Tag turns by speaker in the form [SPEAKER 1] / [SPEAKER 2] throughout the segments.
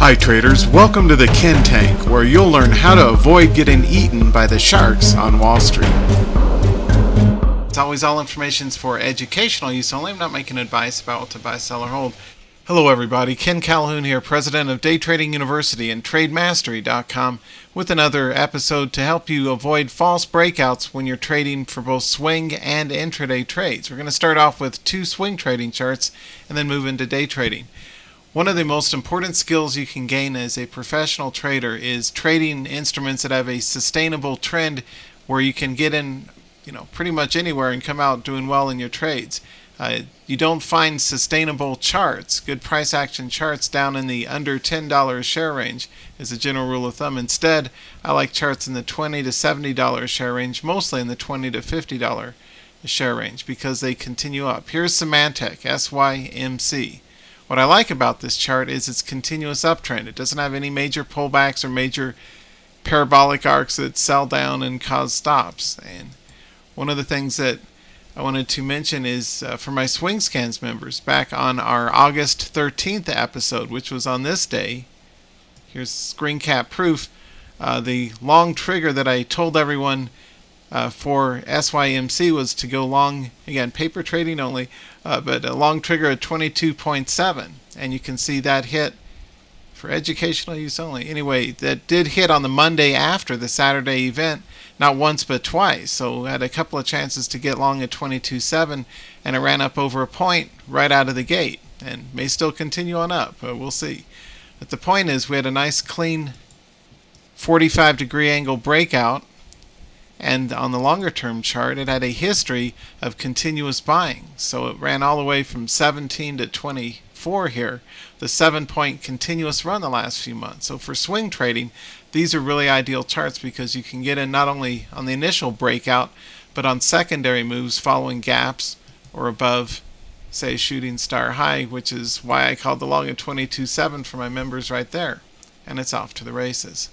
[SPEAKER 1] Hi traders, welcome to the Ken Tank, where you'll learn how to avoid getting eaten by the sharks on Wall Street. It's always all information's for educational use only. I'm not making advice about what to buy, sell, or hold. Hello everybody, Ken Calhoun here, president of Day Trading University and TradeMastery.com, with another episode to help you avoid false breakouts when you're trading for both swing and intraday trades. We're going to start off with two swing trading charts and then move into day trading. One of the most important skills you can gain as a professional trader is trading instruments that have a sustainable trend where you can get in, pretty much anywhere and come out doing well in your trades. You don't find sustainable charts, good price action charts down in the under $10 a share range as a general rule of thumb. Instead, I like charts in the $20 to $70 a share range, mostly in the $20 to $50 a share range because they continue up. Here's Symantec, SYMC. What I like about this chart is its continuous uptrend. It doesn't have any major pullbacks or major parabolic arcs that sell down and cause stops. And one of the things that I wanted to mention is for my Swing Scans members, back on our August 13th episode, which was on this day, here's screen cap proof, the long trigger that I told everyone for SYMC was to go long, again, paper trading only, but a long trigger at 22.7. And you can see that hit for educational use only. Anyway, that did hit on the Monday after the Saturday event, not once but twice. So had a couple of chances to get long at 22.7, and it ran up over a point right out of the gate, and may still continue on up, but we'll see. But the point is, we had a nice clean 45-degree angle breakout. And on the longer term chart, it had a history of continuous buying. So it ran all the way from 17 to 24 here, the 7-point continuous run the last few months. So for swing trading, these are really ideal charts because you can get in not only on the initial breakout, but on secondary moves following gaps or above, say, shooting star high, which is why I called the long at 22.7 for my members right there. And it's off to the races.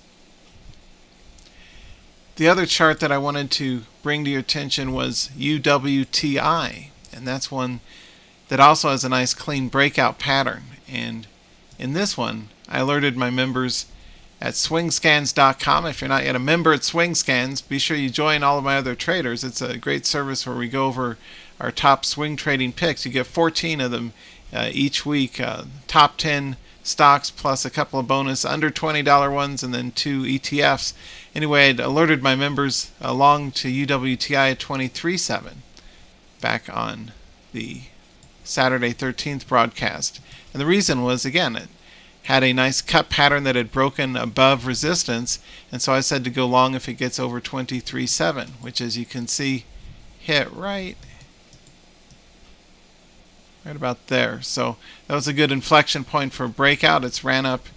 [SPEAKER 1] The other chart that I wanted to bring to your attention was UWTI, and that's one that also has a nice clean breakout pattern. And in this one, I alerted my members at swingscans.com. If you're not yet a member at SwingScans, be sure you join all of my other traders. It's a great service where we go over our top swing trading picks. You get 14 of them each week, top 10 stocks plus a couple of bonus under $20 ones, and then 2 ETFs. Anyway, I'd alerted my members along to UWTI at 23.7 back on the Saturday 13th broadcast. And the reason was, again, it had a nice cut pattern that had broken above resistance, and so I said to go long if it gets over 23.7, which, as you can see, hit right about there. So that was a good inflection point for breakout. It's ran up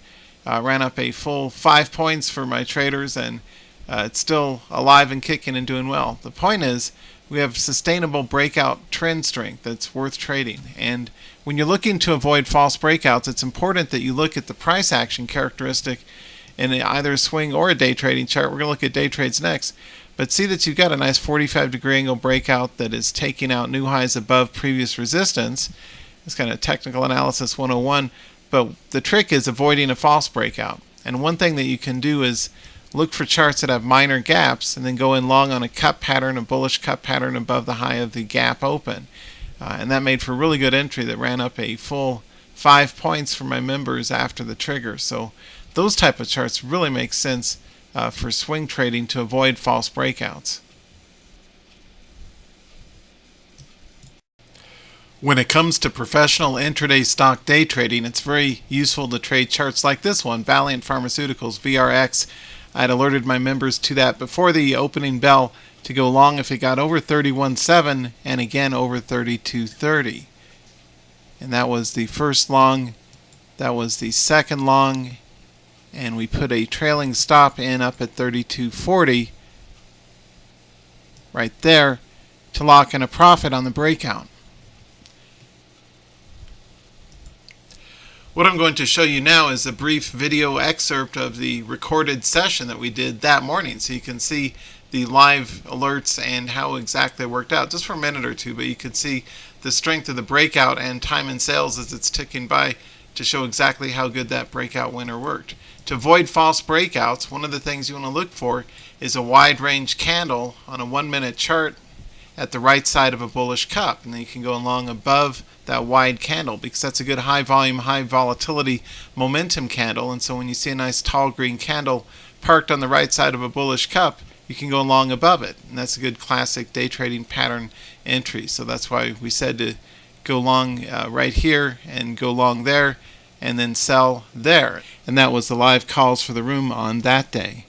[SPEAKER 1] a full 5 points for my traders, and it's still alive and kicking and doing well. The point is, we have sustainable breakout trend strength that's worth trading. And when you're looking to avoid false breakouts, it's important that you look at the price action characteristic in either a swing or a day trading chart. We're going to look at day trades next. But see that you've got a nice 45-degree angle breakout that is taking out new highs above previous resistance. It's kind of technical analysis 101. But the trick is avoiding a false breakout. And one thing that you can do is look for charts that have minor gaps and then go in long on a cut pattern, a bullish cut pattern above the high of the gap open. And that made for a really good entry that ran up a full 5 points for my members after the trigger. So those type of charts really make sense for swing trading to avoid false breakouts. When it comes to professional intraday stock day trading, it's very useful to trade charts like this one, Valiant Pharmaceuticals, VRX. I'd alerted my members to that before the opening bell to go long if it got over 31.7 and again over 32.30. And that was the first long, that was the second long, and we put a trailing stop in up at 32.40 right there to lock in a profit on the breakout. What I'm going to show you now is a brief video excerpt of the recorded session that we did that morning, so you can see the live alerts and how exactly it worked out, just for a minute or two, but you can see the strength of the breakout and time in sales as it's ticking by to show exactly how good that breakout winner worked. To avoid false breakouts, one of the things you want to look for is a wide range candle on a 1-minute chart at the right side of a bullish cup, and then you can go along above that wide candle because that's a good high volume, high volatility momentum candle. And so when you see a nice tall green candle parked on the right side of a bullish cup, you can go along above it, and that's a good classic day trading pattern entry. So that's why we said to go long right here and go long there and then sell there. And that was the live calls for the room on that day.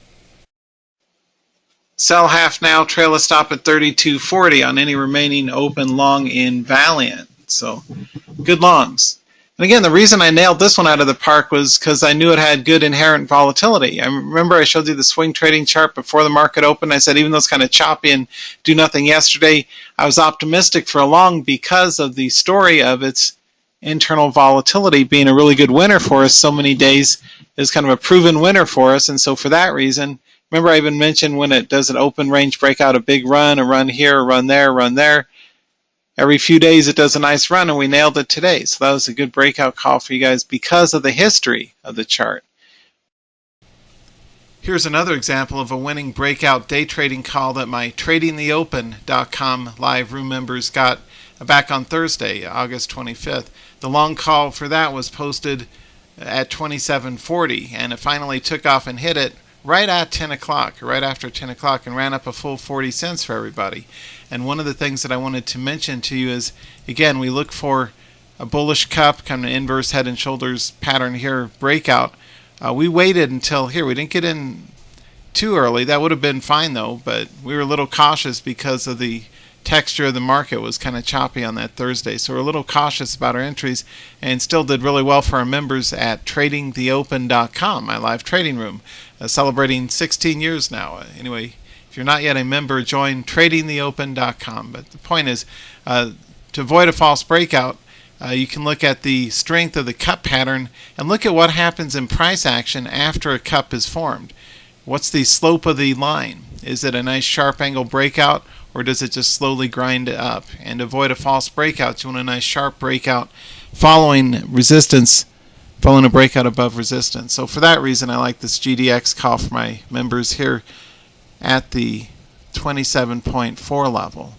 [SPEAKER 1] Sell half now, trail a stop at 32.40 on any remaining open long in Valiant. So good longs. And again, the reason I nailed this one out of the park was because I knew it had good inherent volatility. I remember I showed you the swing trading chart before the market opened. I said even though it's kind of choppy and do nothing yesterday, I was optimistic for a long because of the story of its internal volatility being a really good winner for us so many days. Is kind of a proven winner for us. And so for that reason, remember I even mentioned when it does an open range breakout, a big run, a run here, a run there, a run there. Every few days it does a nice run, and we nailed it today. So that was a good breakout call for you guys because of the history of the chart. Here's another example of a winning breakout day trading call that my tradingtheopen.com live room members got back on Thursday, August 25th. The long call for that was posted at 27.40, and it finally took off and hit it right at 10 o'clock, right after 10 o'clock, and ran up a full 40 cents for everybody. And one of the things that I wanted to mention to you is, again, we look for a bullish cup, kind of an inverse head and shoulders pattern here, breakout. We waited until here. We didn't get in too early. That would have been fine, though, but we were a little cautious because of the texture of the market was kind of choppy on that Thursday. So we're a little cautious about our entries and still did really well for our members at tradingtheopen.com, my live trading room, celebrating 16 years now. Anyway, if you're not yet a member, join tradingtheopen.com. But the point is, to avoid a false breakout, you can look at the strength of the cup pattern and look at what happens in price action after a cup is formed. What's the slope of the line? Is it a nice sharp angle breakout, or does it just slowly grind up? And to avoid a false breakout, you want a nice sharp breakout following resistance, following a breakout above resistance. So for that reason, I like this GDX call for my members here at the 27.4 level.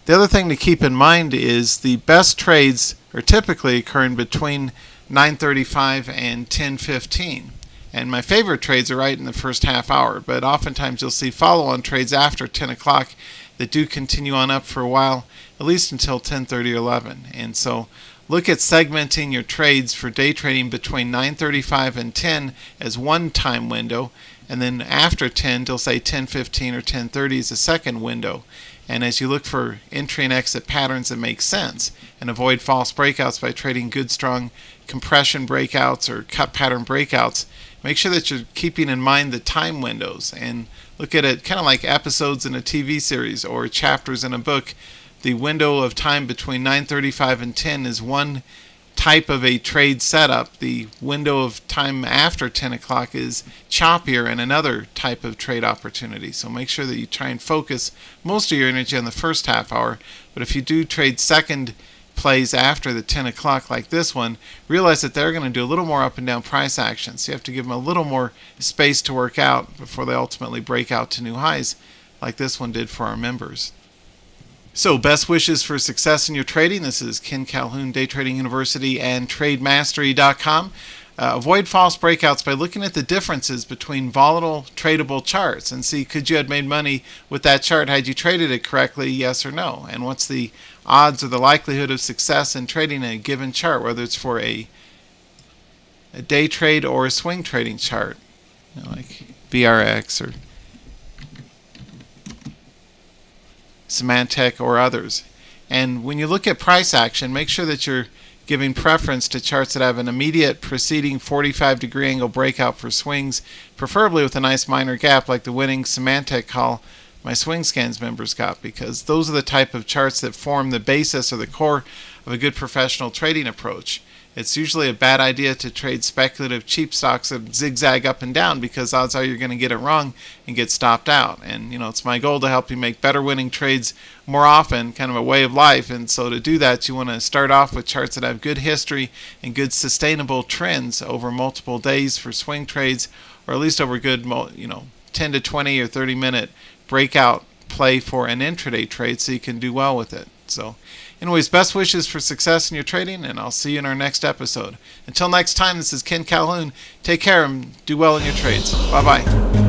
[SPEAKER 1] The other thing to keep in mind is the best trades are typically occurring between 9:35 and 10:15. And my favorite trades are right in the first half hour, but oftentimes you'll see follow-on trades after 10 o'clock that do continue on up for a while, at least until 10:30 or 11. And so look at segmenting your trades for day trading between 9:35 and 10 as one time window, and then after 10 till say 10:15 or 10:30 is a second window. And as you look for entry and exit patterns that make sense and avoid false breakouts by trading good strong compression breakouts or cut pattern breakouts, make sure that you're keeping in mind the time windows and look at it kind of like episodes in a TV series or chapters in a book. The window of time between 9:35 and 10 is one type of a trade setup. The window of time after 10 o'clock is choppier and another type of trade opportunity. So make sure that you try and focus most of your energy on the first half hour. But if you do trade second plays after the 10 o'clock like this one, realize that they're going to do a little more up and down price action. So you have to give them a little more space to work out before they ultimately break out to new highs like this one did for our members. So best wishes for success in your trading. This is Ken Calhoun, Day Trading University and TradeMastery.com. Avoid false breakouts by looking at the differences between volatile tradable charts and see could you have made money with that chart had you traded it correctly, yes or no, and what's the odds or the likelihood of success in trading a given chart, whether it's for a day trade or a swing trading chart, like BRX or Symantec or others. And when you look at price action, make sure that you're giving preference to charts that have an immediate preceding 45-degree angle breakout for swings, preferably with a nice minor gap like the winning Symantec call my Swing Scans members got, because those are the type of charts that form the basis or the core of a good professional trading approach. It's usually a bad idea to trade speculative cheap stocks that zigzag up and down, because odds are you're going to get it wrong and get stopped out. And it's my goal to help you make better winning trades more often, kind of a way of life. And so to do that, you want to start off with charts that have good history and good sustainable trends over multiple days for swing trades, or at least over good 10 to 20 or 30 minute breakout play for an intraday trade, so you can do well with it. So anyways, best wishes for success in your trading, and I'll see you in our next episode. Until next time, this is Ken Calhoun. Take care and do well in your trades. Bye-bye.